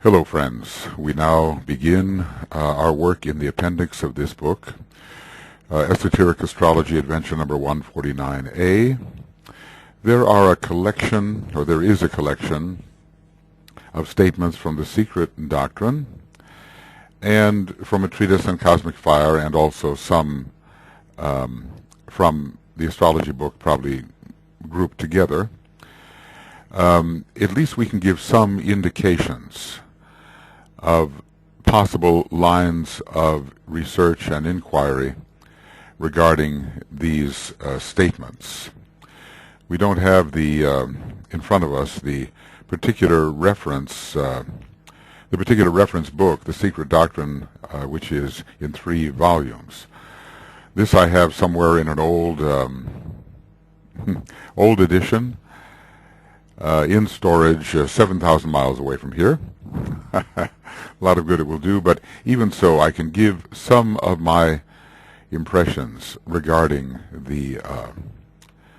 Hello friends, we now begin our work in the appendix of this book, Esoteric Astrology Adventure number 149A. There is a collection of statements from the Secret Doctrine and from a treatise on cosmic fire, and also some from the astrology book, probably grouped together. At least we can give some indications of possible lines of research and inquiry regarding these statements. We don't have in front of us the particular reference book, the Secret Doctrine, which is in 3 volumes. This I have somewhere in an old edition, in storage 7,000 miles away from here. A lot of good it will do, but even so, I can give some of my impressions regarding the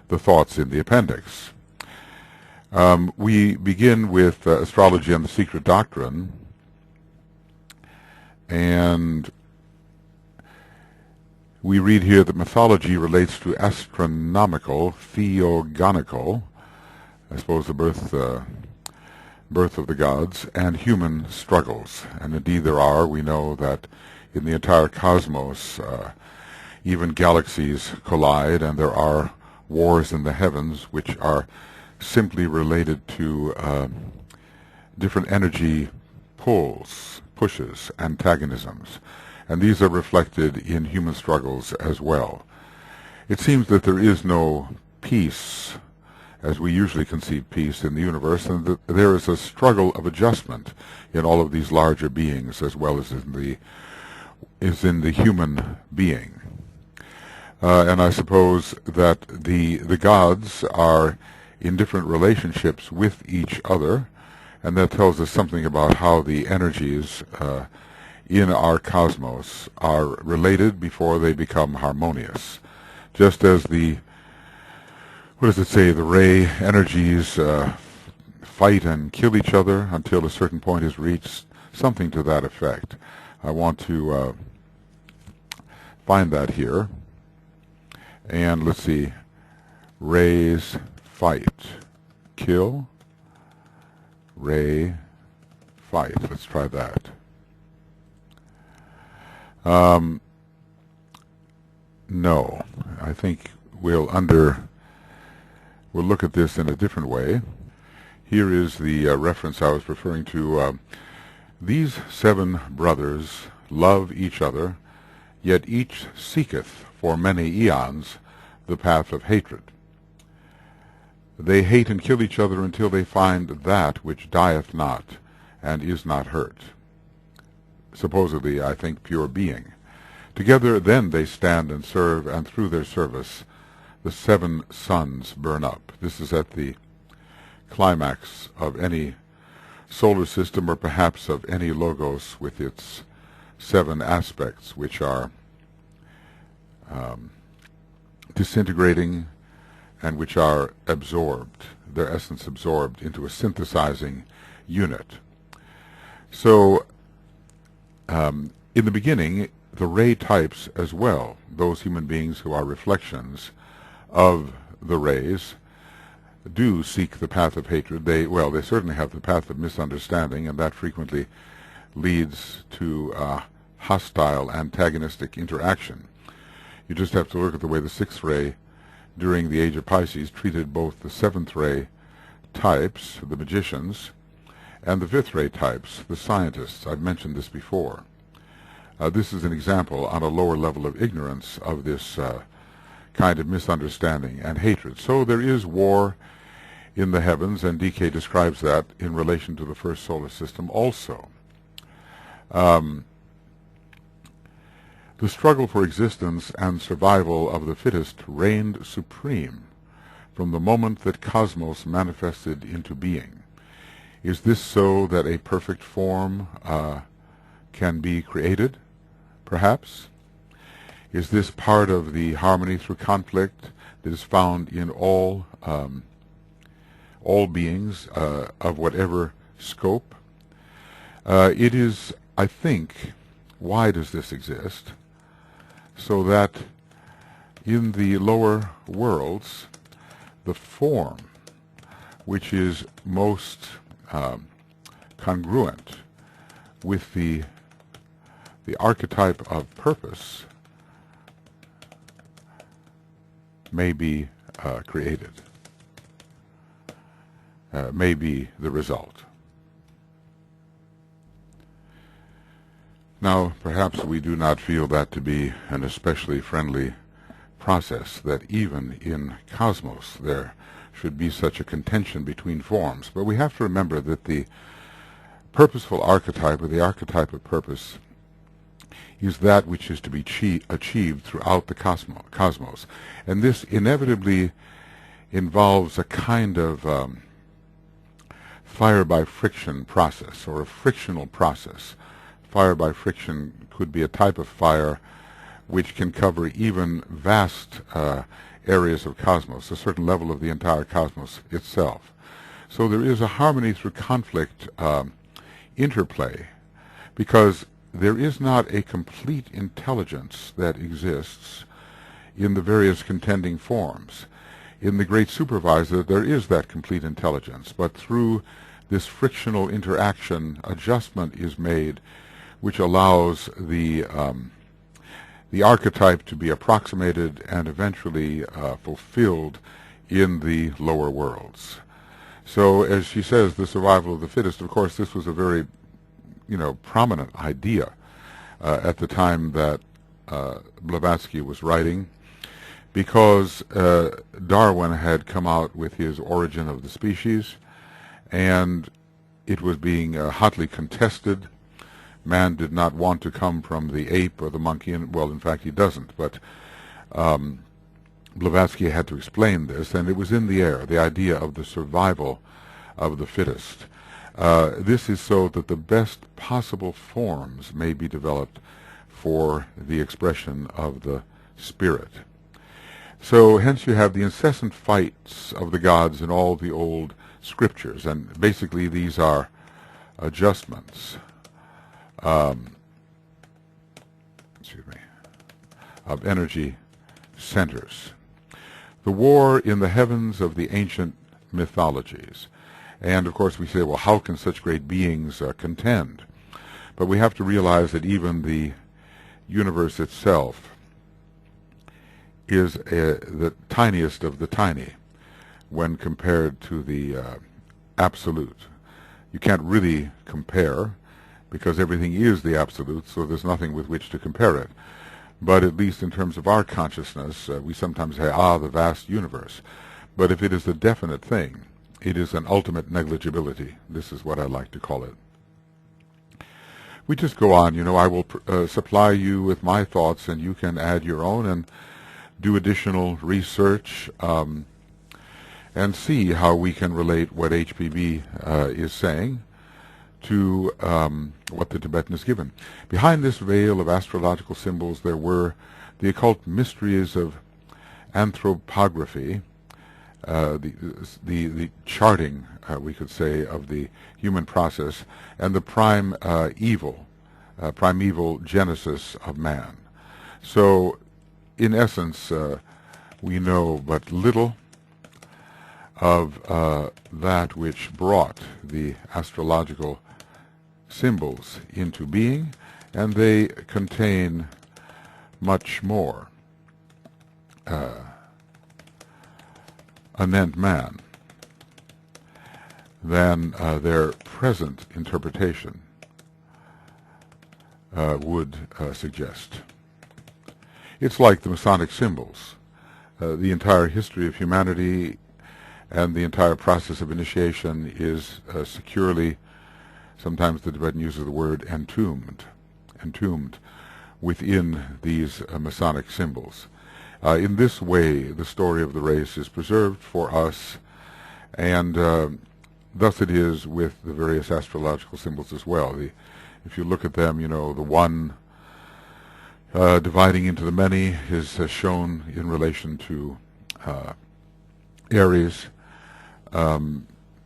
thoughts in the appendix. We begin with astrology and the Secret Doctrine, and we read here that mythology relates to astronomical, theogonical, I suppose the birth of the gods, and human struggles. And indeed there are. We know that in the entire cosmos, even galaxies collide, and there are wars in the heavens which are simply related to different energy pushes, antagonisms. And these are reflected in human struggles as well. It seems that there is no peace as we usually conceive peace in the universe, and that there is a struggle of adjustment in all of these larger beings as well as in the human being. And I suppose that the gods are in different relationships with each other, and that tells us something about how the energies in our cosmos are related before they become harmonious. Just as the ray energies fight and kill each other until a certain point is reached, something to that effect. I want to find that here. And let's see, rays fight, kill, ray fight. Let's try that. No, I think we'll look at this in a different way. Here is the reference I was referring to. These 7 brothers love each other, yet each seeketh for many eons the path of hatred. They hate and kill each other until they find that which dieth not and is not hurt. Supposedly, I think, pure being. Together then they stand and serve, and through their service the 7 suns burn up. This is at the climax of any solar system, or perhaps of any logos with its 7 aspects, which are disintegrating and which are absorbed, their essence absorbed into a synthesizing unit. So in the beginning, the ray types as well, those human beings who are reflections of the rays, do seek the path of hatred. They certainly have the path of misunderstanding, and that frequently leads to hostile, antagonistic interaction. You just have to look at the way the 6th ray during the age of Pisces treated both the 7th ray types, the magicians, and the 5th ray types, the scientists. I've mentioned this before. This is an example on a lower level of ignorance of this kind of misunderstanding and hatred. So there is war in the heavens, and DK describes that in relation to the first solar system also. The struggle for existence and survival of the fittest reigned supreme from the moment that cosmos manifested into being. Is this so that a perfect form can be created, perhaps? Is this part of the harmony through conflict that is found in all beings of whatever scope? It is, I think, why does this exist? So that in the lower worlds, the form which is most congruent with the archetype of purpose may be created, may be the result. Now, perhaps we do not feel that to be an especially friendly process, that even in cosmos there should be such a contention between forms. But we have to remember that the purposeful archetype, or the archetype of purpose, is that which is to be achieved throughout the cosmos. And this inevitably involves a kind of fire by friction process, or a frictional process. Fire by friction could be a type of fire which can cover even vast areas of cosmos, a certain level of the entire cosmos itself. So there is a harmony through conflict interplay, because there is not a complete intelligence that exists in the various contending forms. In the great supervisor there is that complete intelligence, but through this frictional interaction adjustment is made which allows the archetype to be approximated and eventually fulfilled in the lower worlds. So, as she says, the survival of the fittest, of course, this was a very, prominent idea at the time that Blavatsky was writing, because Darwin had come out with his Origin of the Species, and it was being hotly contested. Man did not want to come from the ape or the monkey, and, well, in fact, he doesn't, but Blavatsky had to explain this, and it was in the air, the idea of the survival of the fittest. This is so that the best possible forms may be developed for the expression of the spirit. So hence you have the incessant fights of the gods in all the old scriptures, and basically these are adjustments of energy centers. The war in the heavens of the ancient mythologies. And of course we say, well, how can such great beings contend? But we have to realize that even the universe itself is the tiniest of the tiny when compared to the absolute. You can't really compare, because everything is the absolute, so there's nothing with which to compare it. But at least in terms of our consciousness, we sometimes say, the vast universe. But if it is a definite thing, it is an ultimate negligibility. This is what I like to call it. We just go on, I will supply you with my thoughts, and you can add your own and do additional research and see how we can relate what HPB is saying to what the Tibetan is given. Behind this veil of astrological symbols there were the occult mysteries of anthropography, the charting, we could say, of the human process, and the primeval genesis of man. So, in essence, we know but little of that which brought the astrological symbols into being, and they contain much more anent man than their present interpretation would suggest. It's like the Masonic symbols. The entire history of humanity and the entire process of initiation is securely, sometimes the Tibetan uses the word entombed within these Masonic symbols. In this way, the story of the race is preserved for us, and thus it is with the various astrological symbols as well. If you look at them, the one dividing into the many is shown in relation to Aries.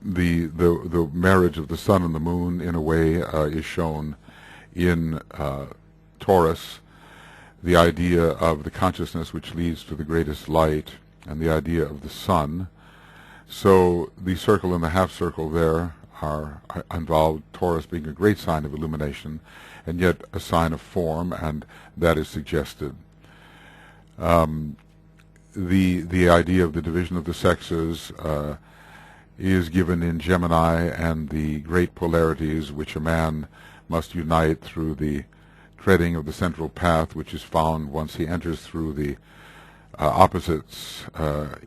the marriage of the sun and the moon, in a way, is shown in Taurus. The idea of the consciousness which leads to the greatest light, and the idea of the sun. So the circle and the half circle there are involved, Taurus being a great sign of illumination, and yet a sign of form, and that is suggested. The idea of the division of the sexes is given in Gemini, and the great polarities which a man must unite through the treading of the central path, which is found once he enters through the opposites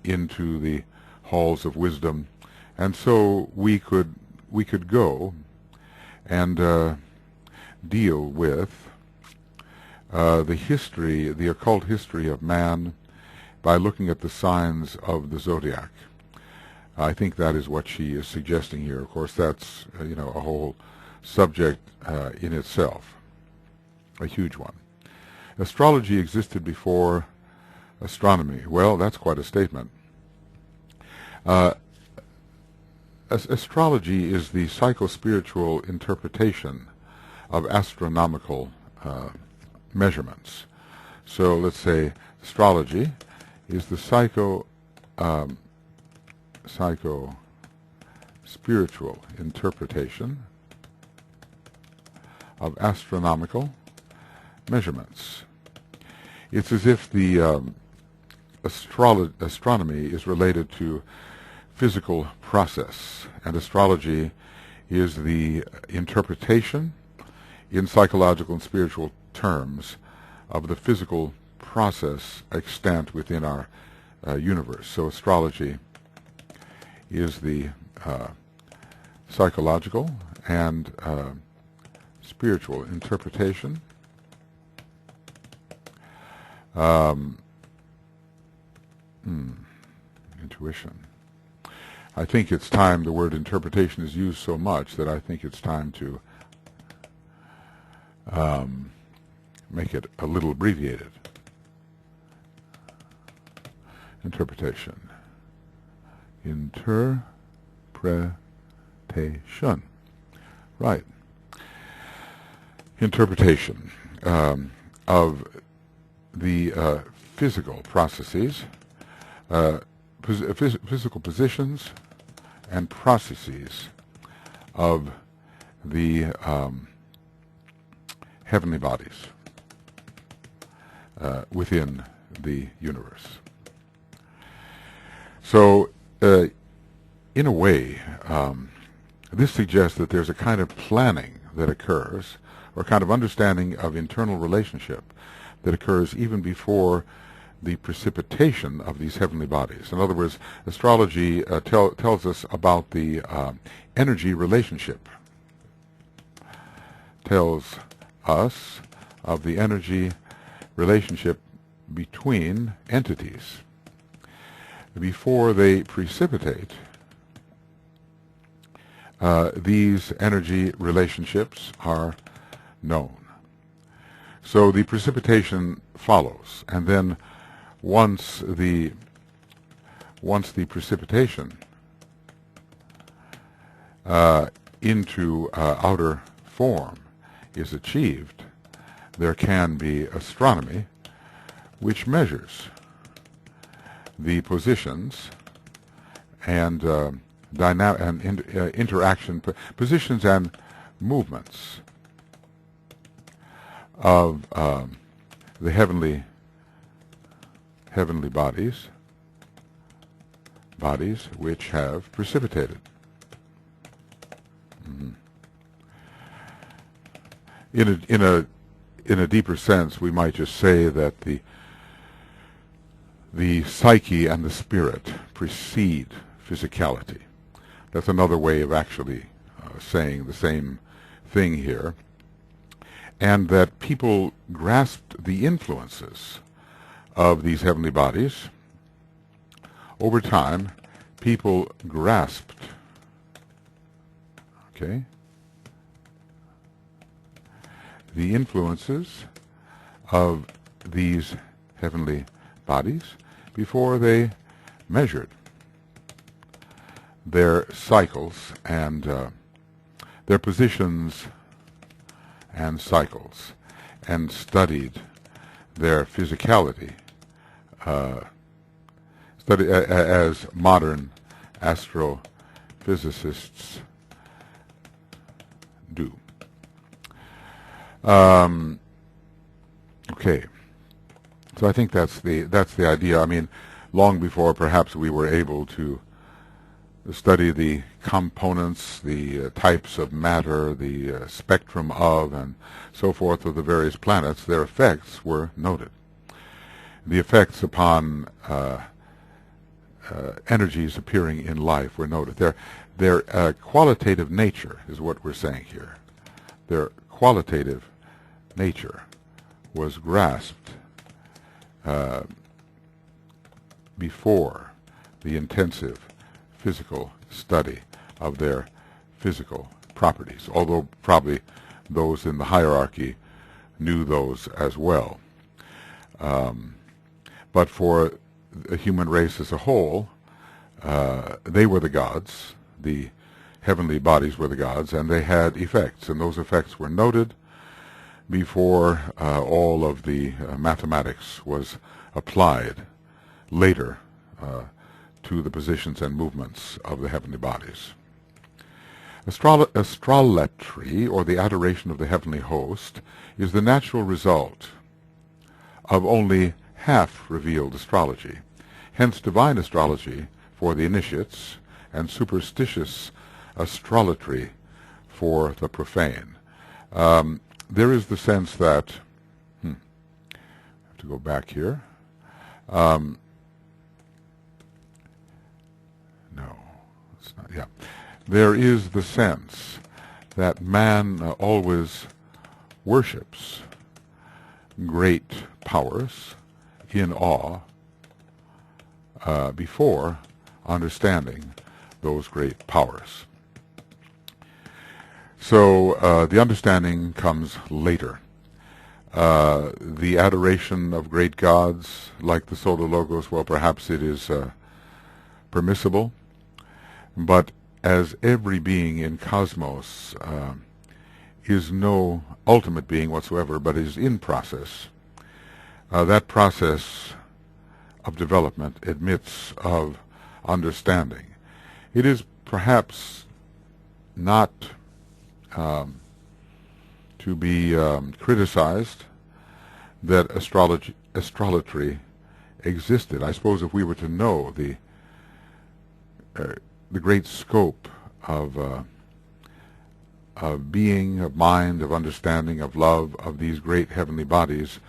into the halls of wisdom. And so we could go and deal with the occult history of man by looking at the signs of the Zodiac. I think that is what she is suggesting here. Of course, that's a whole subject in itself, a huge one. Astrology existed before astronomy. Well, that's quite a statement. Astrology is the psycho-spiritual interpretation of astronomical measurements. So let's say astrology is the psycho-spiritual interpretation of astronomical measurements. It's as if the astronomy is related to physical process, and astrology is the interpretation in psychological and spiritual terms of the physical process extant within our universe. So astrology is the psychological and spiritual interpretation intuition. I think it's time, the word interpretation is used so much that I think it's time to make it a little abbreviated. Interpretation. Interpretation. Right. Interpretation of the physical processes, physical positions and processes of the heavenly bodies within the universe. So, in a way, this suggests that there's a kind of planning that occurs, or a kind of understanding of internal relationship that occurs even before the precipitation of these heavenly bodies. In other words, astrology tells us about the energy relationship, tells us of the energy relationship between entities. Before they precipitate, these energy relationships are known. So the precipitation follows, and then once the precipitation into outer form is achieved, there can be astronomy, which measures the positions and interaction, positions and movements of the heavenly bodies which have precipitated. In a deeper sense, we might just say that the psyche and the spirit precede physicality. That's another way of actually saying the same thing here. And that people grasped the influences of these heavenly bodies. Over time, people grasped, the influences of these heavenly bodies before they measured their cycles and their positions and cycles, and studied their physicality, as modern astrophysicists do. Okay, so I think that's the idea. I mean, long before perhaps we were able to study the components, the types of matter, the spectrum of, and so forth of the various planets, their effects were noted. The effects upon energies appearing in life were noted. Their qualitative nature is what we're saying here. Their qualitative nature was grasped before the intensive physical study of their physical properties, although probably those in the hierarchy knew those as well. But for the human race as a whole, they were the gods, the heavenly bodies were the gods, and they had effects, and those effects were noted before all of the mathematics was applied later to the positions and movements of the heavenly bodies. Astrology, or the adoration of the heavenly host, is the natural result of only half-revealed astrology. Hence divine astrology for the initiates and superstitious astrology for the profane. There is the sense that, I have to go back here. There is the sense that man always worships great powers in awe before understanding those great powers. So the understanding comes later. The adoration of great gods, like the Solar Logos, well, perhaps it is permissible, but as every being in cosmos is no ultimate being whatsoever, but is in process, that process of development admits of understanding. It is perhaps not to be criticized that astrology existed. I suppose if we were to know the great scope of being, of mind, of understanding, of love, of these great heavenly bodies,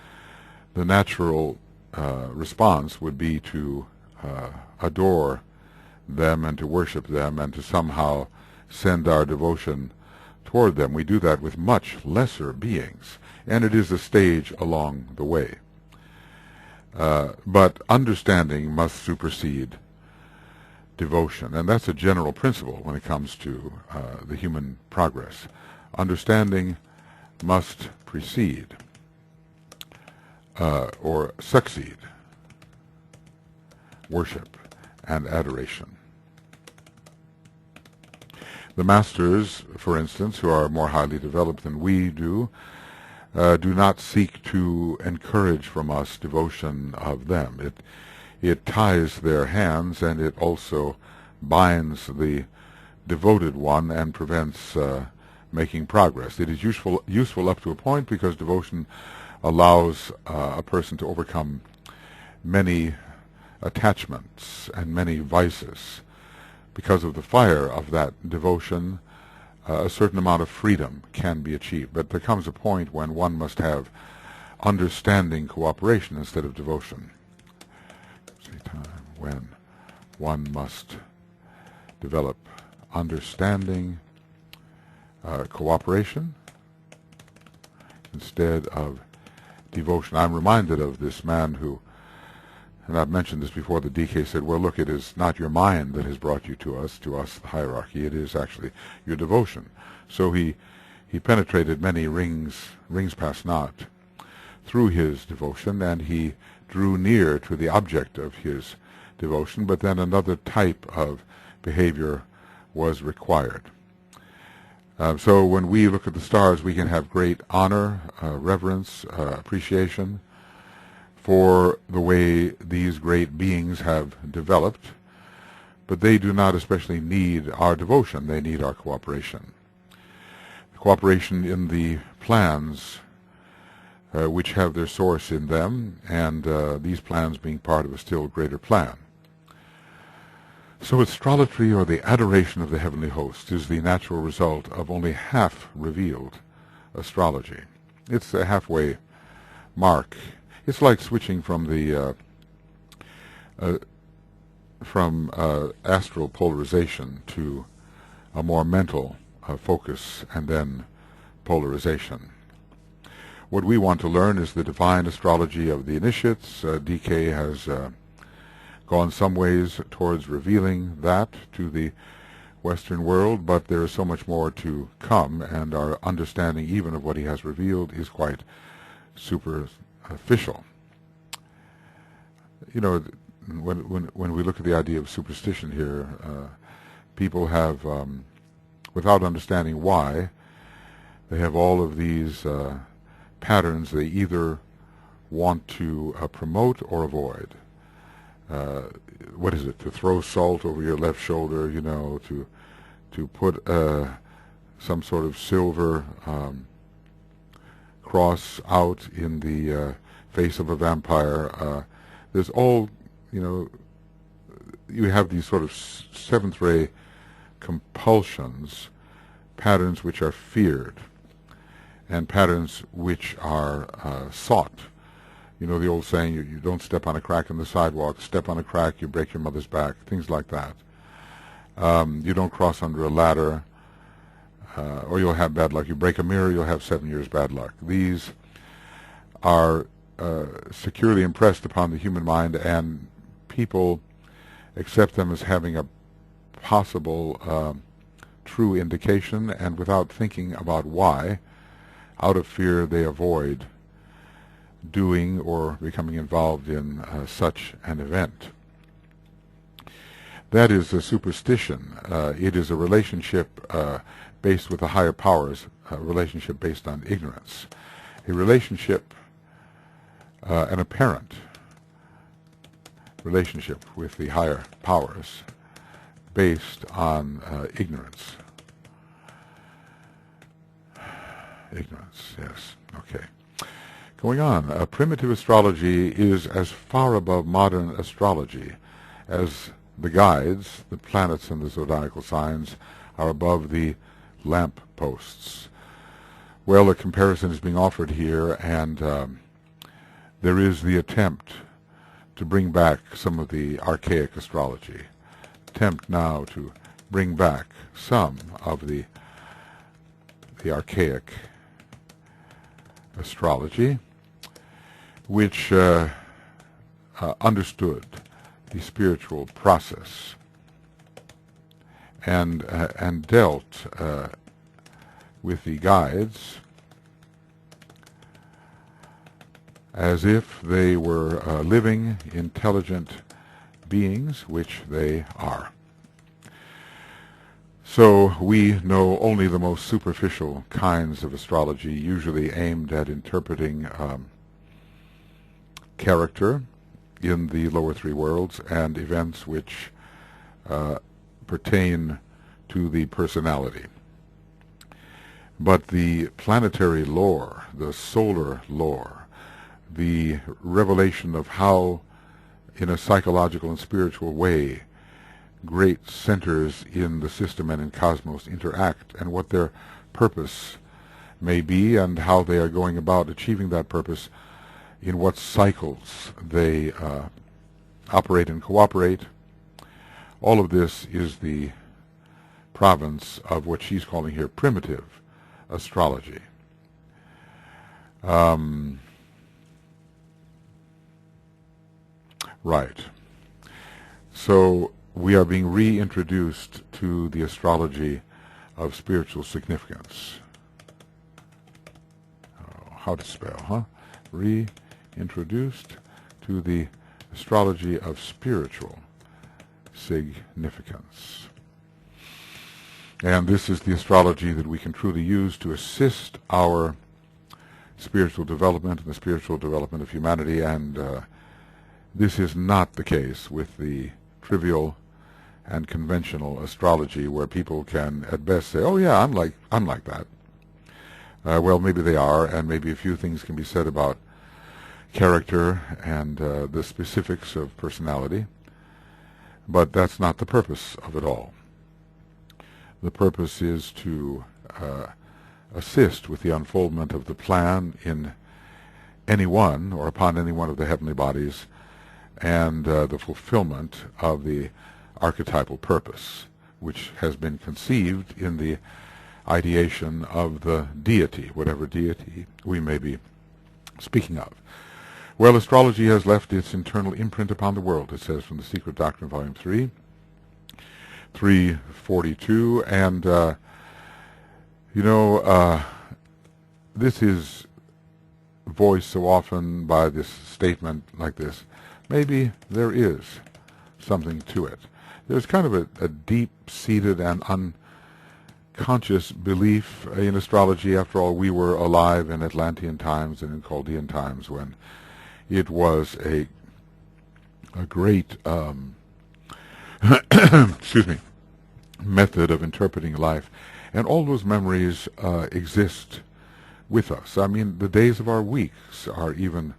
the natural response would be to adore them and to worship them and to somehow send our devotion toward them. We do that with much lesser beings, and it is a stage along the way. But understanding must supersede devotion, and that's a general principle when it comes to the human progress. Understanding must precede or succeed worship and adoration. The masters, for instance, who are more highly developed than we do not seek to encourage from us devotion of them. It ties their hands, and it also binds the devoted one and prevents making progress. It is useful up to a point, because devotion allows a person to overcome many attachments and many vices. Because of the fire of that devotion, a certain amount of freedom can be achieved. But there comes a point when one must have understanding cooperation instead of devotion. When one must develop understanding cooperation instead of devotion. I'm reminded of this man who, and I've mentioned this before, the DK said, well, look, it is not your mind that has brought you to us, the hierarchy. It is actually your devotion. So he penetrated many rings past Naught through his devotion, and he drew near to the object of his devotion, but then another type of behavior was required. So when we look at the stars, we can have great honor, reverence, appreciation for the way these great beings have developed, but they do not especially need our devotion. They need our cooperation. Cooperation in the plans which have their source in them, and these plans being part of a still greater plan. So astrology, or the adoration of the heavenly host, is the natural result of only half revealed astrology. It's a halfway mark. It's like switching from the astral polarization to a more mental focus and then polarization. What we want to learn is the divine astrology of the initiates. DK has gone some ways towards revealing that to the Western world, but there is so much more to come, and our understanding even of what he has revealed is quite superficial. You know, when we look at the idea of superstition here, people have, without understanding why, they have all of these patterns they either want to promote or avoid. What is it? To throw salt over your left shoulder, you know, to put some sort of silver cross out in the face of a vampire. There's all, you know, you have these sort of seventh ray compulsions, patterns which are feared, and patterns which are sought. You know the old saying, you don't step on a crack in the sidewalk, step on a crack, you break your mother's back, things like that. You don't cross under a ladder, or you'll have bad luck. You break a mirror, you'll have 7 years bad luck. These are securely impressed upon the human mind, and people accept them as having a possible true indication, and without thinking about why, out of fear they avoid doing or becoming involved in such an event. That is a superstition. It is a relationship based with the higher powers, a relationship based on ignorance, a relationship, an apparent relationship with the higher powers based on ignorance. Ignorance, yes, okay. Going on, primitive astrology is as far above modern astrology as the guides, the planets and the zodiacal signs, are above the lamp posts. Well, a comparison is being offered here, and there is the attempt to bring back some of the archaic astrology. Attempt now to bring back some of the archaic astrology, which understood the spiritual process and dealt with the guides as if they were living, intelligent beings, which they are. So we know only the most superficial kinds of astrology, usually aimed at interpreting character in the lower three worlds and events which pertain to the personality. But the planetary lore, the solar lore, the revelation of how, in a psychological and spiritual way, great centers in the system and in cosmos interact, and what their purpose may be, and how they are going about achieving that purpose, in what cycles they operate and cooperate. All of this is the province of what she's calling here primitive astrology. Right. So we are being reintroduced to the astrology of spiritual significance. Oh, how to spell, huh? Reintroduced to the astrology of spiritual significance. And this is the astrology that we can truly use to assist our spiritual development and the spiritual development of humanity. And this is not the case with the trivial and conventional astrology, where people can at best say, "Oh yeah, I'm like that." Well, maybe they are, and maybe a few things can be said about character and the specifics of personality, but that's not the purpose of it all. The purpose is to assist with the unfoldment of the plan in any one or upon any one of the heavenly bodies, and the fulfillment of the archetypal purpose, which has been conceived in the ideation of the deity, whatever deity we may be speaking of. Well, astrology has left its internal imprint upon the world, it says from the Secret Doctrine, Volume 3, 342, and this is voiced so often by this statement like this: maybe there is something to it. There's kind of a deep-seated and unconscious belief in astrology. After all, we were alive in Atlantean times and in Chaldean times when it was a great excuse me, method of interpreting life. And all those memories exist with us. I mean, the days of our weeks are even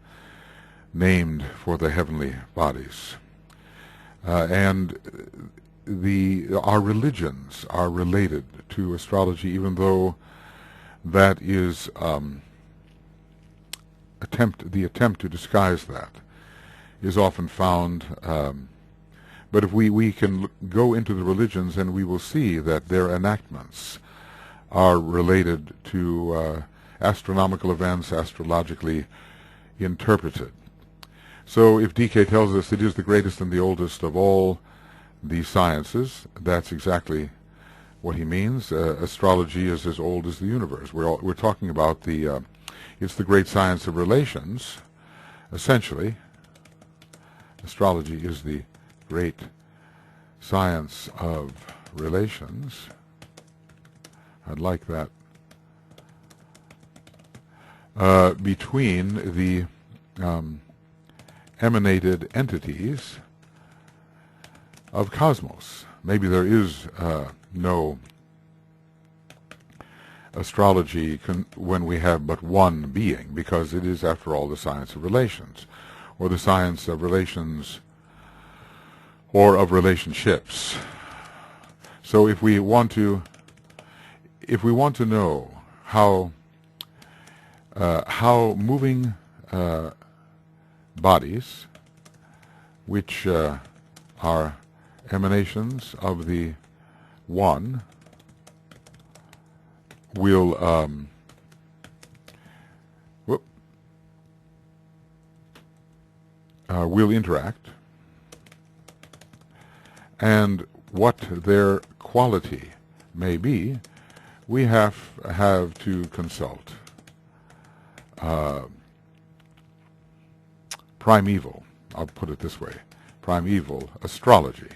named for the heavenly bodies. And our religions are related to astrology, even though that is the attempt to disguise that is often found. But if we can go into the religions, and we will see that their enactments are related to astronomical events, astrologically interpreted. So if DK tells us it is the greatest and the oldest of all the sciences, that's exactly what he means. Astrology is as old as the universe. We're talking about it's the great science of relations, essentially. Astrology is the great science of relations. I'd like that. Between the emanated entities of cosmos. Maybe there is no astrology when we have but one being, because it is, after all, the science of relations, or the science of relations, or of relationships. So if we want to know how moving bodies, which are emanations of the one, will interact, and what their quality may be, we have to consult primeval, I'll put it this way, primeval astrology,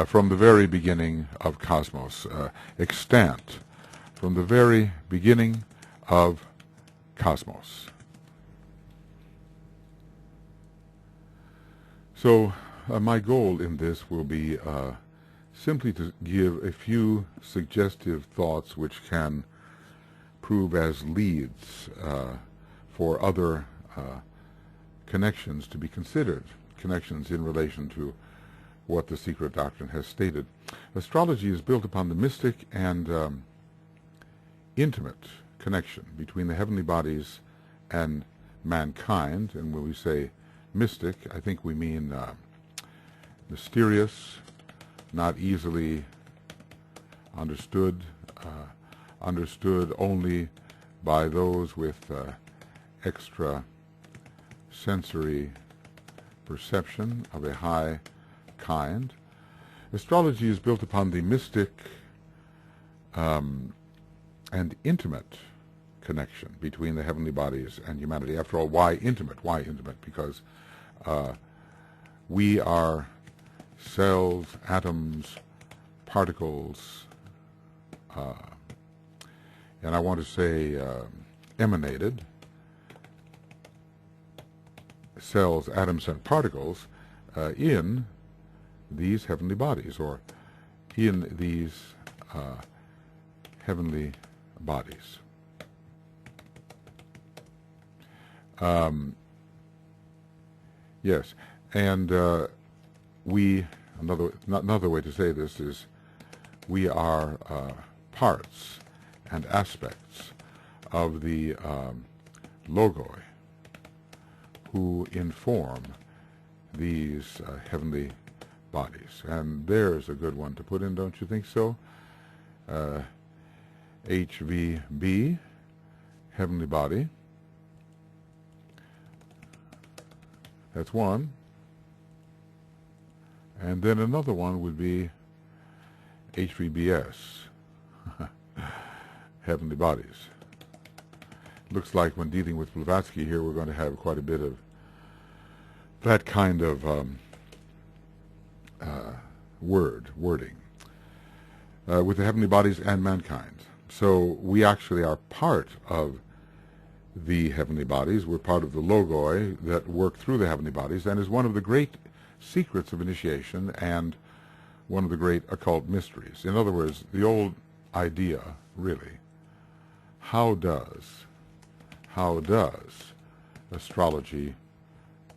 from the very beginning of cosmos, extant from the very beginning of cosmos. So my goal in this will be simply to give a few suggestive thoughts which can prove as leads for other connections to be considered, connections in relation to what the Secret Doctrine has stated. Astrology is built upon the mystic and intimate connection between the heavenly bodies and mankind. And when we say mystic, I think we mean mysterious, not easily understood, understood only by those with extra sensory perception of a high kind. Astrology is built upon the mystic and intimate connection between the heavenly bodies and humanity. After all, why intimate? Why intimate? Because we are cells, atoms, particles, and I want to say emanated, cells, atoms, and particles in these heavenly bodies, or in these heavenly bodies. Yes, and another way to say this is we are parts and aspects of the logoi who inform these heavenly bodies. And there's a good one to put in, don't you think so? HVB, heavenly body. That's one. And then another one would be HVBS, heavenly bodies. Looks like when dealing with Blavatsky here, we're going to have quite a bit of that kind of wording with the heavenly bodies and mankind. So we actually are part of the heavenly bodies. We're part of the logoi that work through the heavenly bodies, and is one of the great secrets of initiation and one of the great occult mysteries. In other words, the old idea, really, how does astrology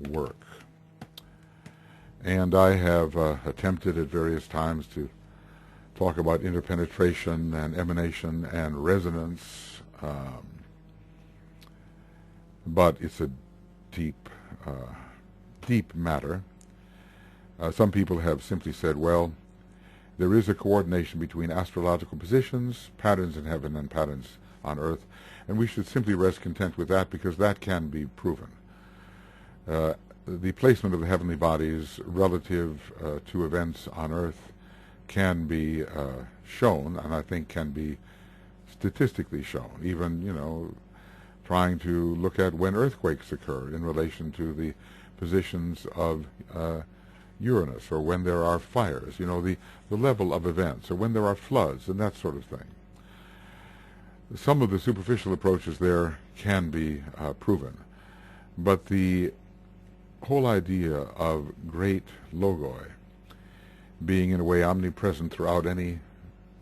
work? And I have attempted at various times to talk about interpenetration and emanation and resonance, but it's a deep matter. Some people have simply said, well, there is a coordination between astrological positions, patterns in heaven and patterns on earth, and we should simply rest content with that because that can be proven. The placement of the heavenly bodies relative to events on earth can be shown, and I think can be statistically shown, even, trying to look at when earthquakes occur in relation to the positions of Uranus, or when there are fires, the level of events, or when there are floods, and that sort of thing. Some of the superficial approaches there can be proven, but the whole idea of great logoi being in a way omnipresent throughout any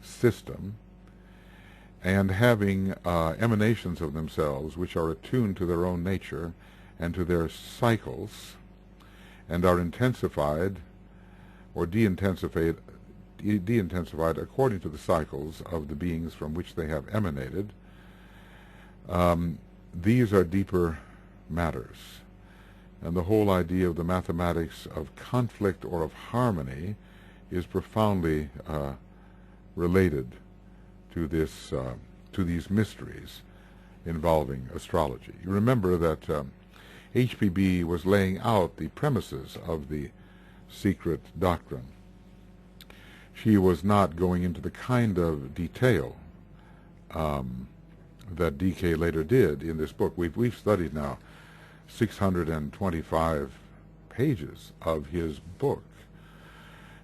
system, and having emanations of themselves which are attuned to their own nature and to their cycles, and are intensified or de-intensified according to the cycles of the beings from which they have emanated. These are deeper matters. And the whole idea of the mathematics of conflict or of harmony is profoundly related to this, to these mysteries involving astrology. You remember that HPB was laying out the premises of the Secret Doctrine. She was not going into the kind of detail that DK later did in this book. We've studied now 625 pages of his book,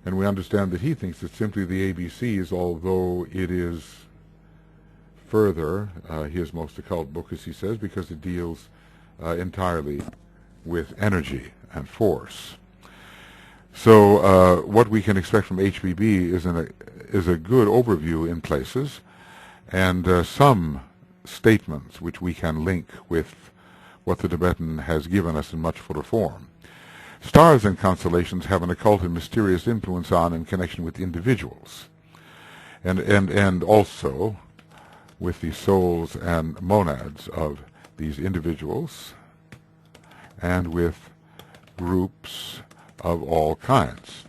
and we understand that he thinks it's simply the ABCs, although it is further his most occult book, as he says, because it deals entirely with energy and force. So what we can expect from HBB is a good overview in places, and some statements which we can link with what the Tibetan has given us in much fuller form. Stars and constellations have an occult and mysterious influence on and connection with individuals, and also with the souls and monads of these individuals, and with groups of all kinds.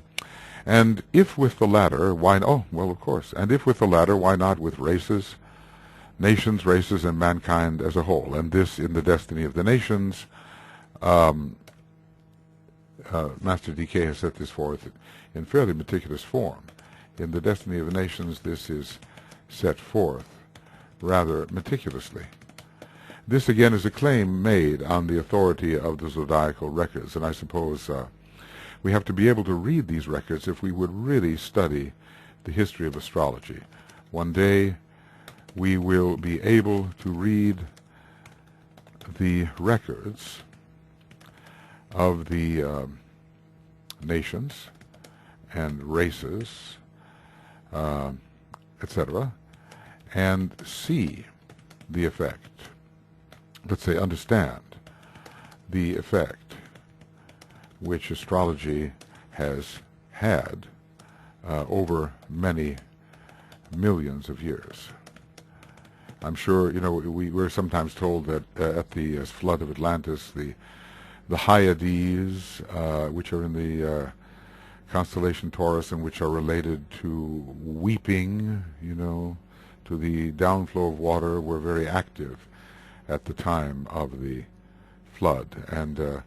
And if with the latter, why? Oh, well, of course. And if with the latter, why not with races, nations, races, and mankind as a whole? And this, in the destiny of the nations, Master DK has set this forth in fairly meticulous form. In the destiny of the nations, this is set forth rather meticulously. This, again, is a claim made on the authority of the zodiacal records, and I suppose we have to be able to read these records if we would really study the history of astrology. One day we will be able to read the records of the nations and races, etc., and see the effect, let's say understand the effect which astrology has had over many millions of years. I'm sure, we're sometimes told that at the flood of Atlantis, the Hyades, which are in the constellation Taurus and which are related to weeping, to the downflow of water, were very active at the time of the flood. And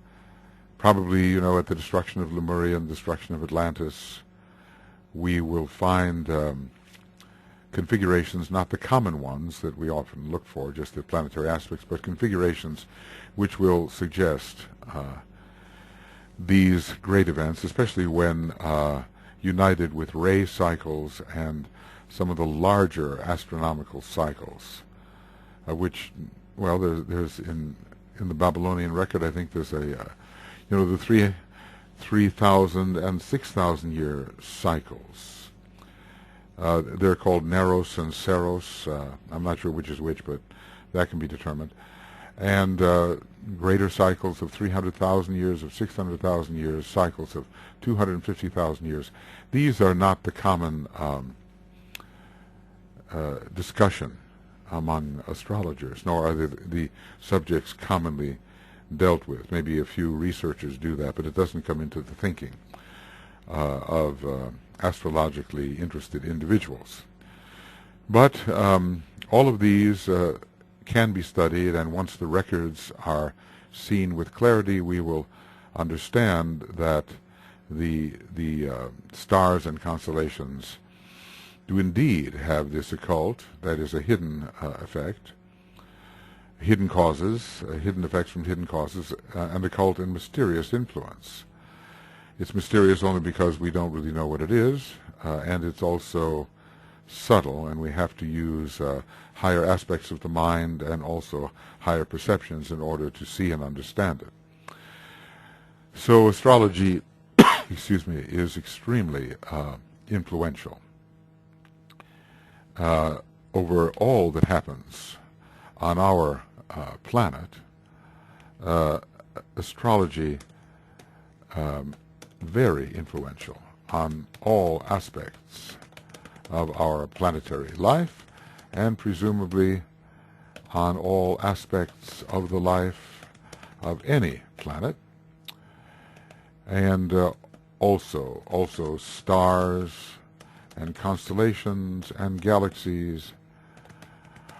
probably, at the destruction of Lemuria and destruction of Atlantis, we will find configurations, not the common ones that we often look for, just the planetary aspects, but configurations which will suggest these great events, especially when united with ray cycles and some of the larger astronomical cycles, which, well, there's in the Babylonian record, I think there's a, the 3,000 and 6,000 year cycles. They're called Neros and Seros. I'm not sure which is which, but that can be determined. And greater cycles of 300,000 years, of 600,000 years, cycles of 250,000 years. These are not the common discussion among astrologers, nor are they the subjects commonly dealt with. Maybe a few researchers do that, but it doesn't come into the thinking of astrologically interested individuals. But all of these can be studied, and once the records are seen with clarity, we will understand that the stars and constellations do indeed have this occult, that is a hidden effect, hidden causes, hidden effects from hidden causes, and occult and mysterious influence. It's mysterious only because we don't really know what it is, and it's also subtle, and we have to use higher aspects of the mind and also higher perceptions in order to see and understand it. So astrology, excuse me, is extremely influential over all that happens on our planet. Astrology very influential on all aspects of our planetary life, and presumably on all aspects of the life of any planet, and also stars and constellations and galaxies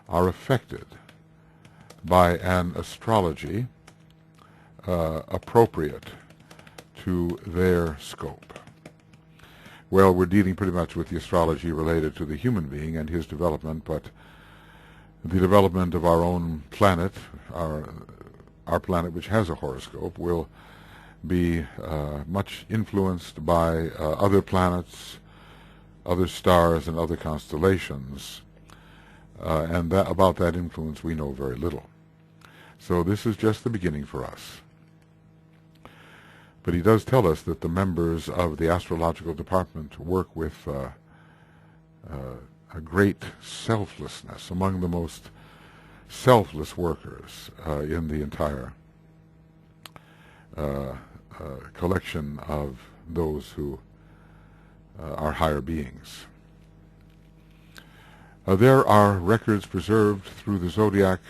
are affected by an astrology appropriate to their scope. Well, we're dealing pretty much with the astrology related to the human being and his development, but the development of our own planet, our planet which has a horoscope, will be much influenced by other planets, other stars, and other constellations, and about that influence we know very little. So this is just the beginning for us. But he does tell us that the members of the astrological department work with a great selflessness, among the most selfless workers in the entire collection of those who are higher beings. There are records preserved through the Zodiac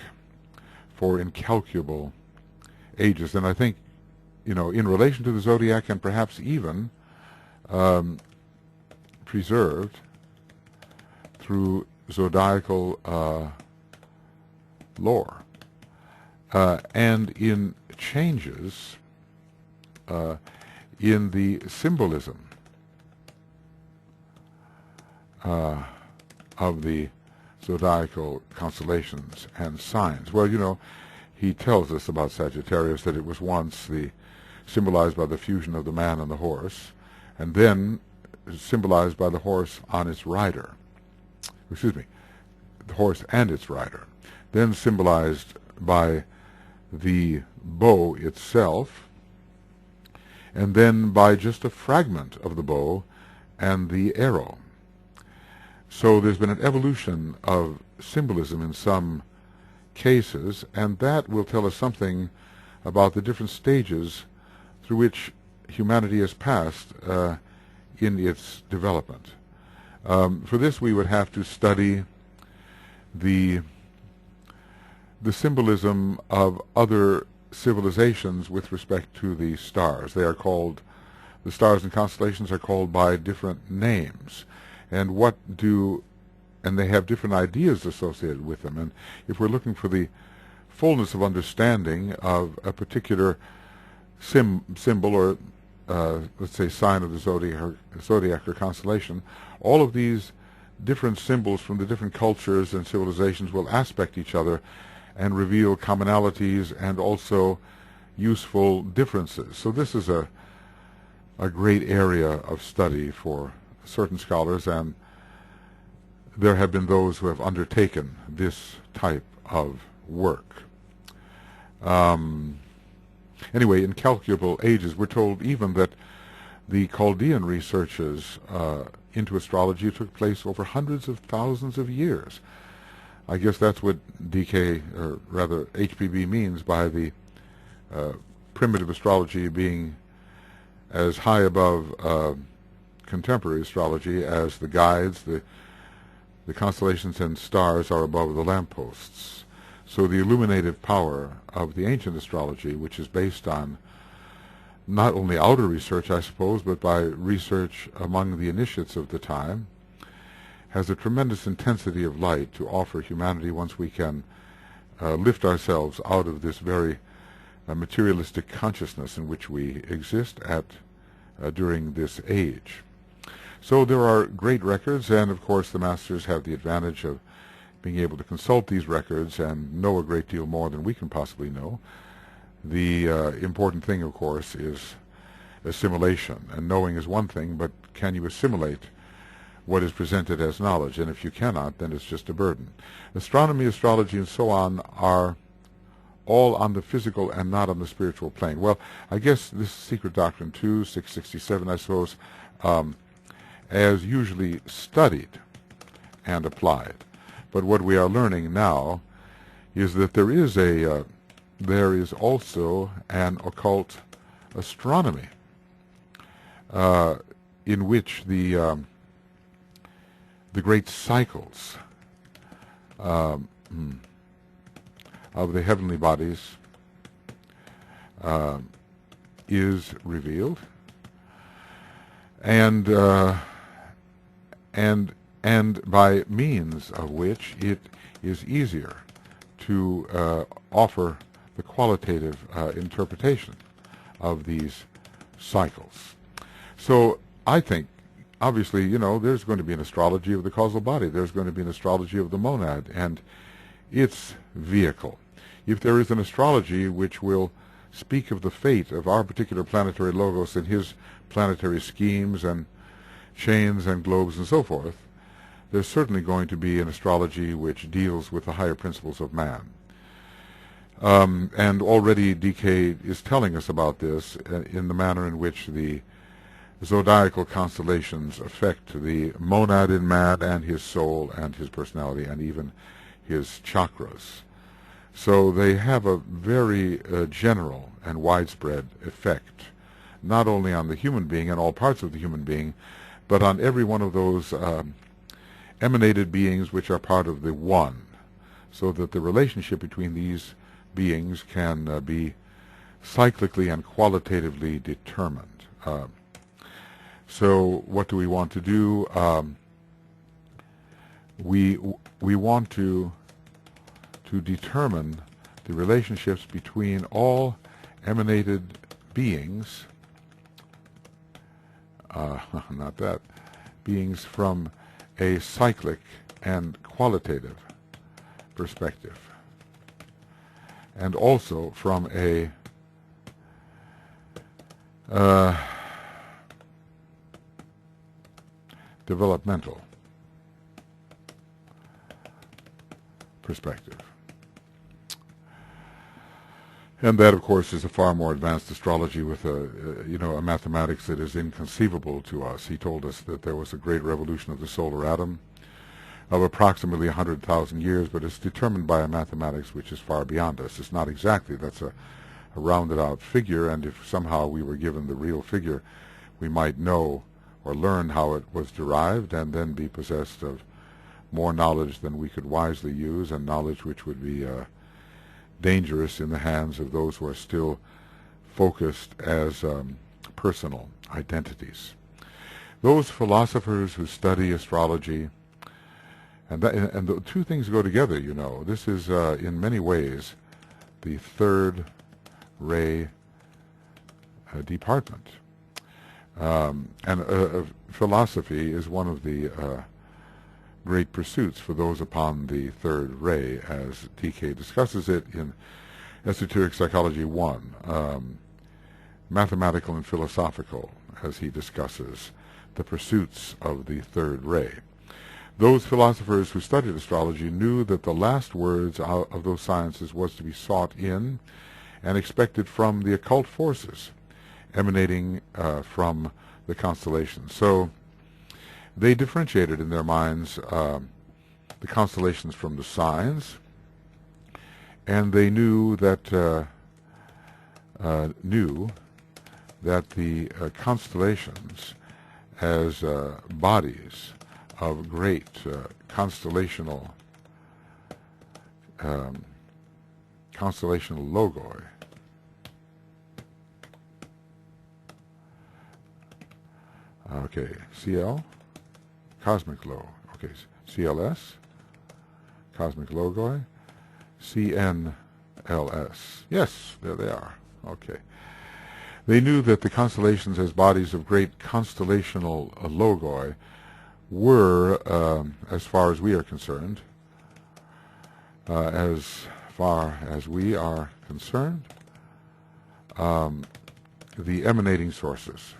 for incalculable ages, and I think, in relation to the Zodiac, and perhaps even preserved through zodiacal lore, and in changes in the symbolism of the zodiacal constellations and signs. Well, he tells us about Sagittarius that it was once symbolized by the fusion of the man and the horse, and then symbolized by the horse on its rider. Excuse me, the horse and its rider. Then symbolized by the bow itself, and then by just a fragment of the bow and the arrow. So there's been an evolution of symbolism in some cases, and that will tell us something about the different stages through which humanity has passed in its development. For this we would have to study the symbolism of other civilizations with respect to the stars. They are called, the stars and constellations are called by different names, and they have different ideas associated with them. And if we're looking for the fullness of understanding of a particular symbol or let's say sign of the zodiac or constellation, all of these different symbols from the different cultures and civilizations will aspect each other and reveal commonalities and also useful differences. So this is a great area of study for certain scholars, and there have been those who have undertaken this type of work. Anyway, in calculable ages, we're told even that the Chaldean researches into astrology took place over hundreds of thousands of years. I guess that's what DK, or rather HPB, means by the primitive astrology being as high above contemporary astrology as the guides, the constellations and stars are above the lampposts. So the illuminative power of the ancient astrology, which is based on not only outer research, I suppose, but by research among the initiates of the time, has a tremendous intensity of light to offer humanity once we can lift ourselves out of this very materialistic consciousness in which we exist during this age. So there are great records, and of course the masters have the advantage of being able to consult these records and know a great deal more than we can possibly know. The important thing, of course, is assimilation, and knowing is one thing, but can you assimilate what is presented as knowledge? And if you cannot, then it's just a burden. Astronomy, astrology, and so on are all on the physical and not on the spiritual plane. Well, I guess this is Secret Doctrine 2, 667, I suppose, as usually studied and applied. But what we are learning now is that there is also an occult astronomy in which the great cycles of the heavenly bodies is revealed, and by means of which it is easier to offer the qualitative interpretation of these cycles. So I think, obviously, there's going to be an astrology of the causal body. There's going to be an astrology of the monad and its vehicle. If there is an astrology which will speak of the fate of our particular planetary logos and his planetary schemes and chains and globes and so forth, there's certainly going to be an astrology which deals with the higher principles of man. And already DK is telling us about this in the manner in which the zodiacal constellations affect the monad in man and his soul and his personality and even his chakras. So they have a very general and widespread effect, not only on the human being and all parts of the human being, but on every one of those emanated beings which are part of the one, so that the relationship between these beings can be cyclically and qualitatively determined. So what do we want to do? We want to determine the relationships between all emanated beings, not that, beings from a cyclic and qualitative perspective, and also from a developmental perspective. And that, of course, is a far more advanced astrology with a mathematics that is inconceivable to us. He told us that there was a great revolution of the solar atom of approximately 100,000 years, but it's determined by a mathematics which is far beyond us. It's not exactly, that's a rounded out figure, and if somehow we were given the real figure, we might know or learn how it was derived and then be possessed of more knowledge than we could wisely use, and knowledge which would be dangerous in the hands of those who are still focused as personal identities. Those philosophers who study astrology, and the two things go together, you know. This is, in many ways, the third ray department. Philosophy is one of the great pursuits for those upon the third ray, as DK discusses it in Esoteric Psychology 1, mathematical and philosophical, as he discusses the pursuits of the third ray. Those philosophers who studied astrology knew that the last words of those sciences was to be sought in and expected from the occult forces emanating from the constellations. So they differentiated in their minds the constellations from the signs, and they knew that the constellations as bodies of great constellational logoi. Okay, CL, cosmic logoi. Okay, CLS, cosmic logoi, CNLS. Yes, there they are. Okay. They knew that the constellations as bodies of great constellational logoi were, as far as we are concerned, the emanating sources.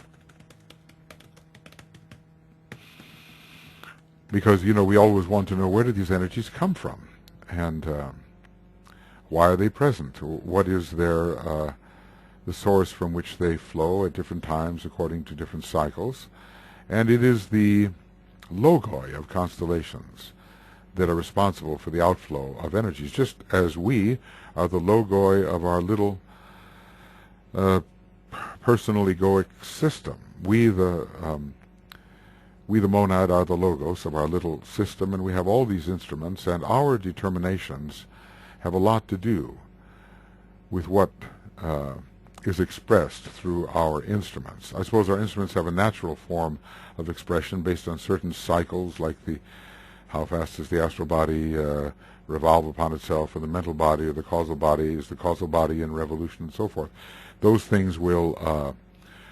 Because, you know, we always want to know, where do these energies come from? And why are they present? What is their the source from which they flow at different times according to different cycles? And it is the logoi of constellations that are responsible for the outflow of energies, just as we are the logoi of our little personal egoic system. We the monad are the logos of our little system, and we have all these instruments, and our determinations have a lot to do with what is expressed through our instruments. I suppose our instruments have a natural form of expression based on certain cycles, like how fast does the astral body revolve upon itself, or the mental body, or the causal body, is the causal body in revolution, and so forth. Those things will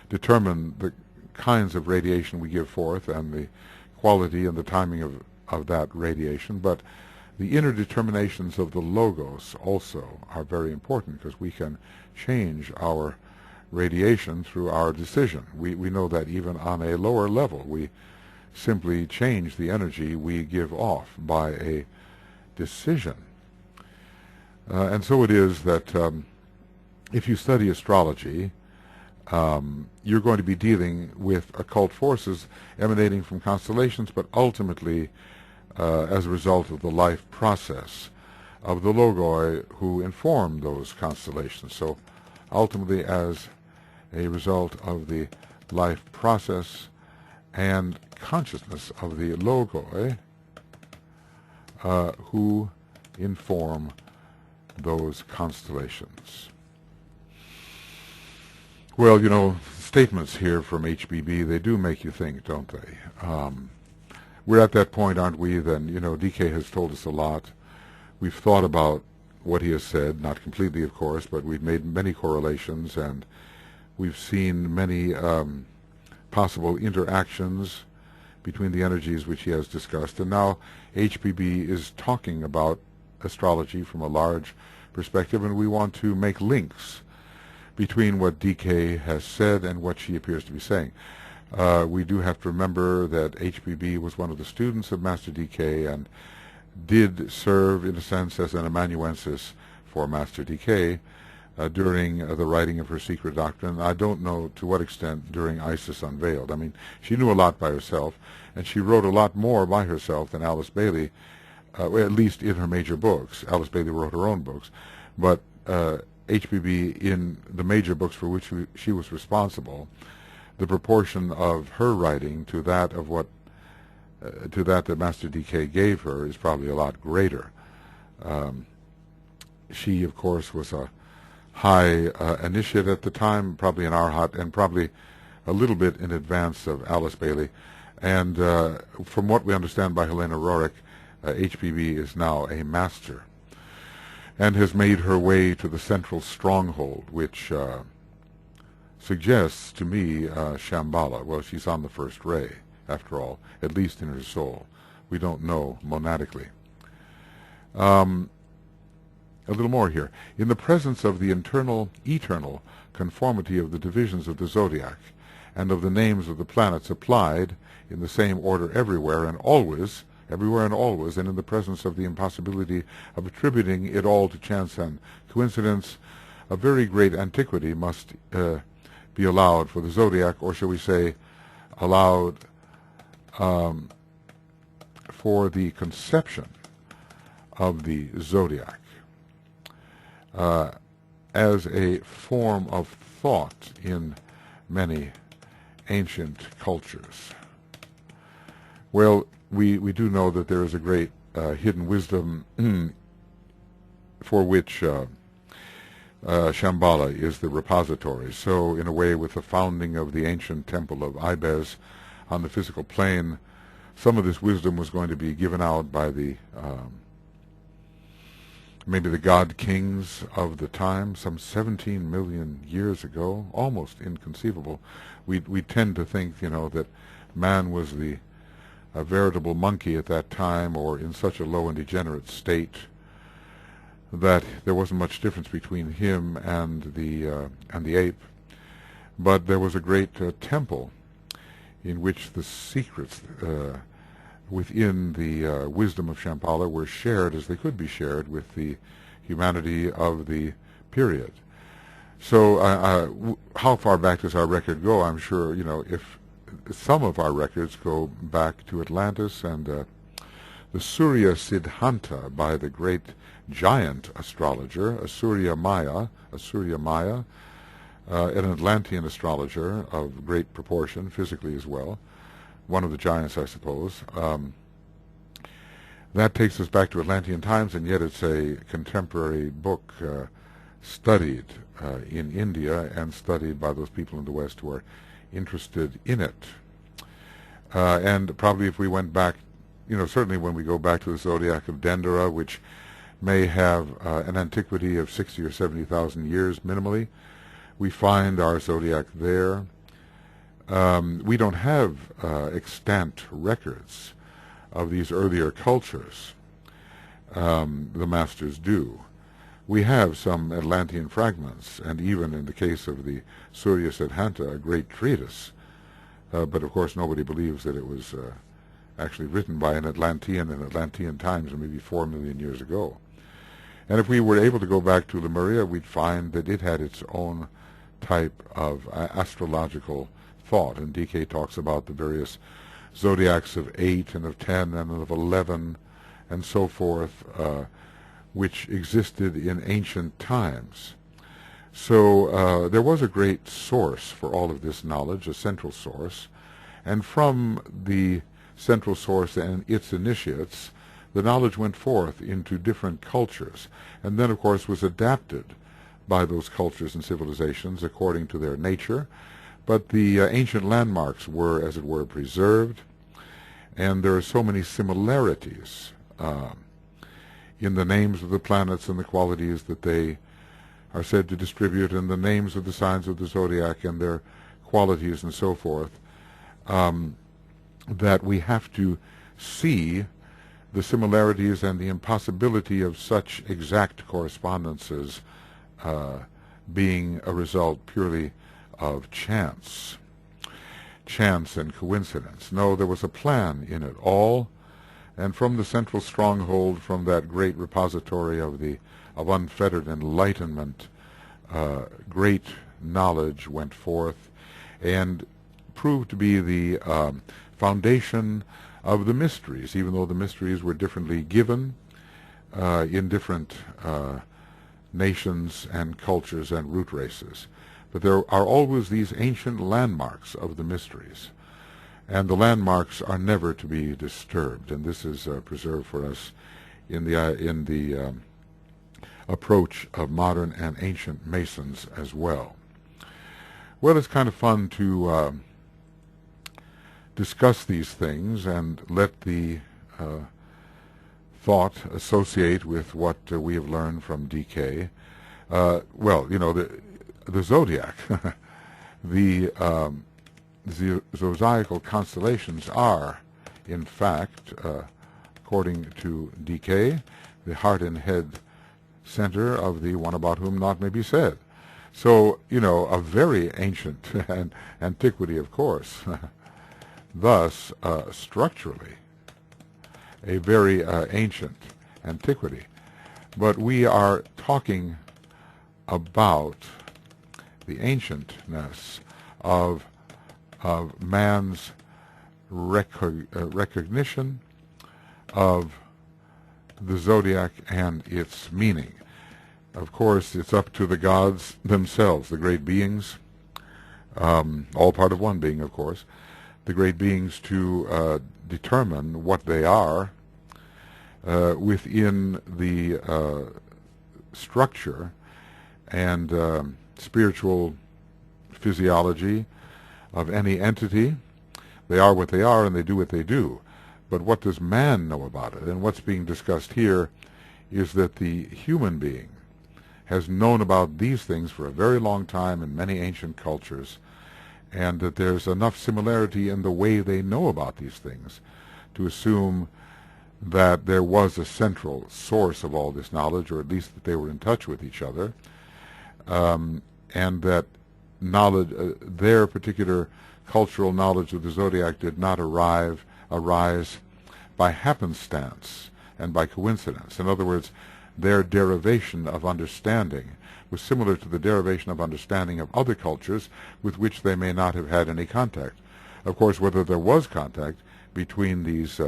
determine the kinds of radiation we give forth and the quality and the timing of that radiation. But the inner determinations of the logos also are very important, because we can change our radiation through our decision. We know that even on a lower level, we simply change the energy we give off by a decision. And so it is that if you study astrology, you're going to be dealing with occult forces emanating from constellations, but ultimately as a result of the life process of the logoi who inform those constellations. So ultimately as a result of the life process and consciousness of the logoi who inform those constellations. Well, you know, statements here from HBB, they do make you think, don't they? We're at that point, aren't we? Then, you know, DK has told us a lot. We've thought about what he has said, not completely, of course, but we've made many correlations, and we've seen many possible interactions between the energies which he has discussed. And now HBB is talking about astrology from a large perspective, and we want to make links between what DK has said and what she appears to be saying. We do have to remember that HPB was one of the students of Master DK and did serve, in a sense, as an amanuensis for Master DK during the writing of her Secret Doctrine. I don't know to what extent during Isis Unveiled. I mean, she knew a lot by herself, and she wrote a lot more by herself than Alice Bailey, well, at least in her major books. Alice Bailey wrote her own books, but HPB, in the major books for which she was responsible, the proportion of her writing to that of what that Master DK gave her is probably a lot greater. She, of course, was a high initiate at the time, probably an arhat, and probably a little bit in advance of Alice Bailey. And from what we understand by Helena Roerich, HPB is now a master and has made her way to the central stronghold, which suggests to me Shambhala. Well, she's on the first ray, after all, at least in her soul. We don't know monadically. A little more here. In the presence of the eternal conformity of the divisions of the Zodiac and of the names of the planets applied in the same order everywhere and always, and in the presence of the impossibility of attributing it all to chance and coincidence, a very great antiquity must be allowed for the Zodiac, or shall we say, allowed for the conception of the Zodiac as a form of thought in many ancient cultures. Well, we do know that there is a great hidden wisdom for which Shambhala is the repository. So, in a way, with the founding of the ancient temple of Ibez on the physical plane, some of this wisdom was going to be given out by the maybe the god kings of the time, some 17 million years ago, almost inconceivable. We tend to think, that man was a veritable monkey at that time, or in such a low and degenerate state that there wasn't much difference between him and the ape. But there was a great temple in which the secrets within the wisdom of Shambhala were shared as they could be shared with the humanity of the period. So how far back does our record go? I'm sure, if some of our records go back to Atlantis and the Surya Siddhanta by the great giant astrologer, Asurya Maya, an Atlantean astrologer of great proportion, physically as well, one of the giants, I suppose. That takes us back to Atlantean times, and yet it's a contemporary book studied in India and studied by those people in the West who are interested in it. And probably if we went back, certainly when we go back to the Zodiac of Dendera, which may have an antiquity of 60 or 70,000 years minimally, we find our Zodiac there. We don't have extant records of these earlier cultures. The masters do. We have some Atlantean fragments, and even in the case of the Surya Siddhanta, a great treatise. But of course nobody believes that it was actually written by an Atlantean in Atlantean times, or maybe 4 million years ago. And if we were able to go back to Lemuria, we'd find that it had its own type of astrological thought. And DK talks about the various zodiacs of 8 and of 10 and of 11 and so forth, which existed in ancient times. So there was a great source for all of this knowledge, a central source, and from the central source and its initiates, the knowledge went forth into different cultures, and then of course was adapted by those cultures and civilizations according to their nature. But the ancient landmarks were, as it were, preserved, and there are so many similarities in the names of the planets and the qualities that they are said to distribute, and the names of the signs of the zodiac and their qualities and so forth, that we have to see the similarities and the impossibility of such exact correspondences being a result purely of chance. chance and coincidence. No, there was a plan in it all, and from the central stronghold, from that great repository of unfettered enlightenment, great knowledge went forth and proved to be the foundation of the mysteries, even though the mysteries were differently given in different nations and cultures and root races. But there are always these ancient landmarks of the mysteries, and the landmarks are never to be disturbed, and this is preserved for us in the approach of modern and ancient Masons as well. Well, it's kind of fun to discuss these things and let the thought associate with what we have learned from DK. Well, you know, the Zodiac, the zodiacal constellations are, in fact, according to DK, the heart and head center of the one about whom naught may be said. So, you know, a very ancient antiquity, of course. Thus, structurally, a very ancient antiquity. But we are talking about the ancientness of man's recognition of the zodiac and its meaning. Of course, it's up to the gods themselves, the great beings, all part of one being, of course, the great beings to determine what they are within the structure and spiritual physiology of any entity. They are what they are and they do what they do. But what does man know about it? And what's being discussed here is that the human being has known about these things for a very long time in many ancient cultures, and that there's enough similarity in the way they know about these things to assume that there was a central source of all this knowledge, or at least that they were in touch with each other, and that knowledge, their particular cultural knowledge of the zodiac did not arise by happenstance and by coincidence. In other words, their derivation of understanding was similar to the derivation of understanding of other cultures with which they may not have had any contact. Of course, whether there was contact between these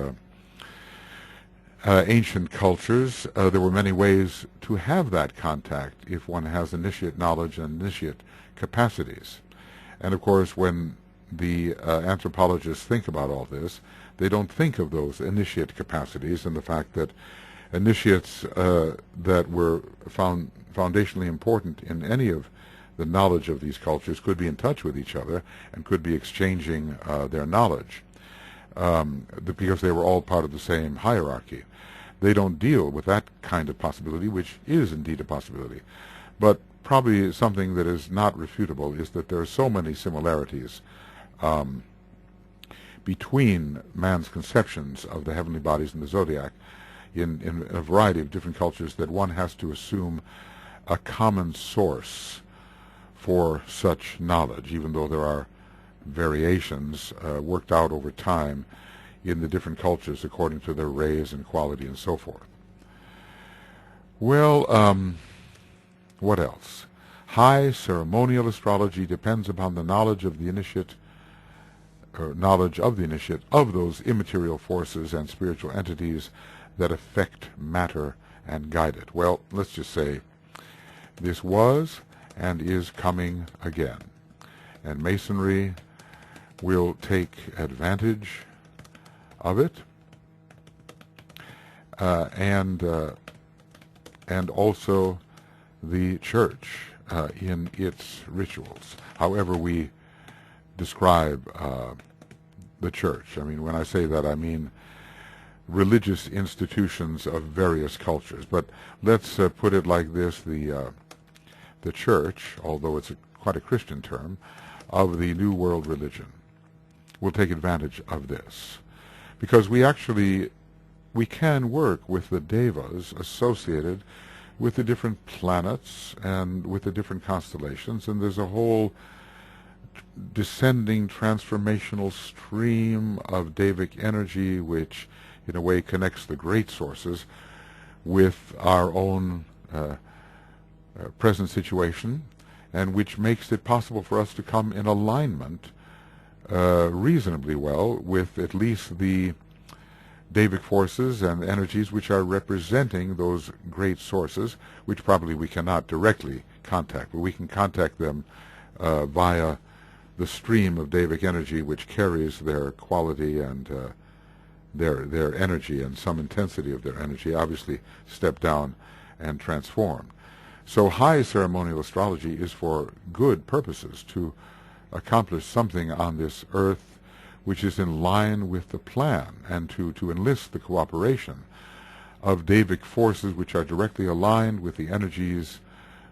ancient cultures, there were many ways to have that contact if one has initiate knowledge and initiate capacities. And of course, when the anthropologists think about all this, they don't think of those initiate capacities and the fact that initiates that were foundationally important in any of the knowledge of these cultures could be in touch with each other and could be exchanging their knowledge because they were all part of the same hierarchy. They don't deal with that kind of possibility, which is indeed a possibility. But probably something that is not refutable is that there are so many similarities between man's conceptions of the heavenly bodies and the zodiac in a variety of different cultures that one has to assume a common source for such knowledge, even though there are variations worked out over time in the different cultures according to their rays and quality and so forth. Well, what else? High ceremonial astrology depends upon the knowledge of the initiate, or knowledge of the initiate, of those immaterial forces and spiritual entities that affect matter and guide it. Well, let's just say this was and is coming again. And Masonry will take advantage of it, and also the church in its rituals, however we describe the church. I mean, when I say that, I mean religious institutions of various cultures. But let's put it like this: the church, although it's quite a Christian term, of the New World religion will take advantage of this, because we can work with the devas associated with the different planets and with the different constellations, and there's a whole descending transformational stream of Devic energy, which in a way connects the great sources with our own present situation, and which makes it possible for us to come in alignment reasonably well with at least the Devic forces and energies which are representing those great sources, which probably we cannot directly contact, but we can contact them via the stream of Devic energy which carries their quality and their energy and some intensity of their energy, obviously step down and transform. So high ceremonial astrology is for good purposes, to accomplish something on this earth which is in line with the plan, and to enlist the cooperation of Devic forces which are directly aligned with the energies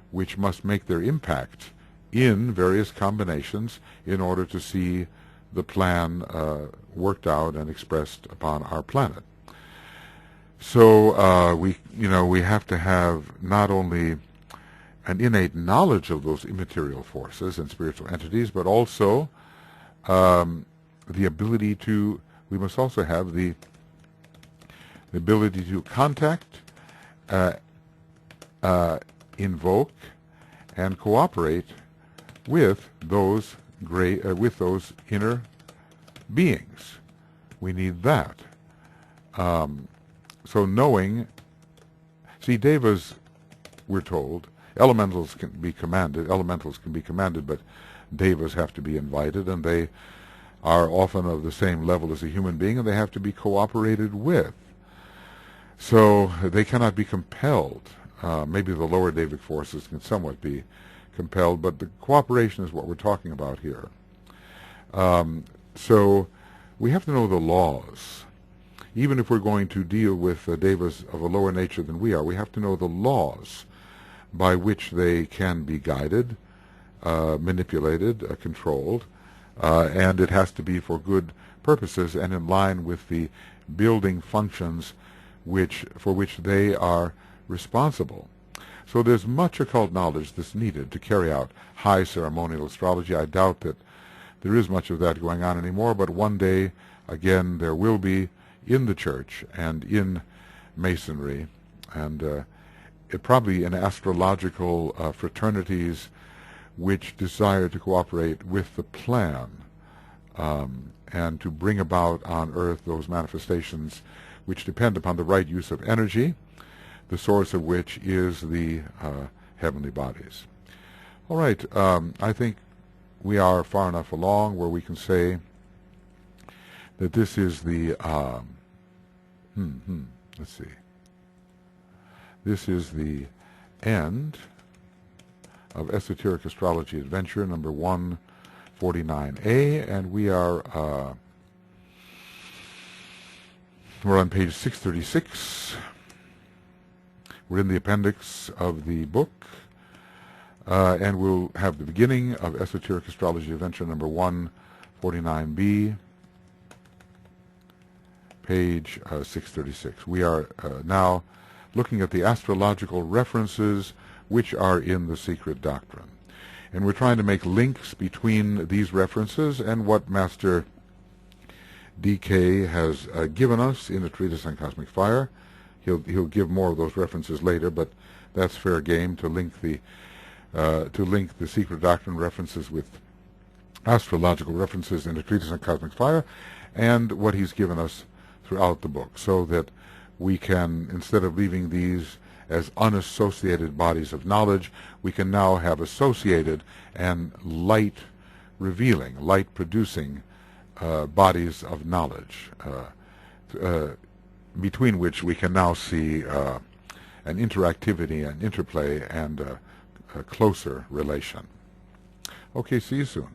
which must make their impact in various combinations in order to see the plan worked out and expressed upon our planet. So we have to have not only an innate knowledge of those immaterial forces and spiritual entities, but also the ability to, we must also have the ability to contact, invoke, and cooperate with those inner beings. We need that. So knowing, see, devas, we're told, elementals can be commanded, but devas have to be invited, and they are often of the same level as a human being, and they have to be cooperated with. So they cannot be compelled. Maybe the lower Devic forces can somewhat be compelled, but the cooperation is what we're talking about here. So we have to know the laws. Even if we're going to deal with devas of a lower nature than we are, we have to know the laws by which they can be guided, manipulated, controlled, and it has to be for good purposes and in line with the building functions for which they are responsible. So there's much occult knowledge that's needed to carry out high ceremonial astrology. I doubt that there is much of that going on anymore, but one day, again, there will be in the church and in Masonry, and probably in astrological fraternities which desire to cooperate with the plan and to bring about on earth those manifestations which depend upon the right use of energy, the source of which is the heavenly bodies. All right, I think we are far enough along where we can say that this is the, let's see, this is the end of Esoteric Astrology Adventure number 149A, and we are, we're on page 636. We're in the appendix of the book, and we'll have the beginning of Esoteric Astrology Adventure number 149B, page 636. We are now looking at the astrological references which are in the Secret Doctrine. And we're trying to make links between these references and what Master D.K. has given us in the Treatise on Cosmic Fire. He'll give more of those references later, but that's fair game to link the Secret Doctrine references with astrological references in the Treatise on Cosmic Fire, and what he's given us throughout the book, so that we can, instead of leaving these as unassociated bodies of knowledge, we can now have associated and light-revealing, light-producing bodies of knowledge, between which we can now see an interactivity, an interplay, and a closer relation. Okay, see you soon.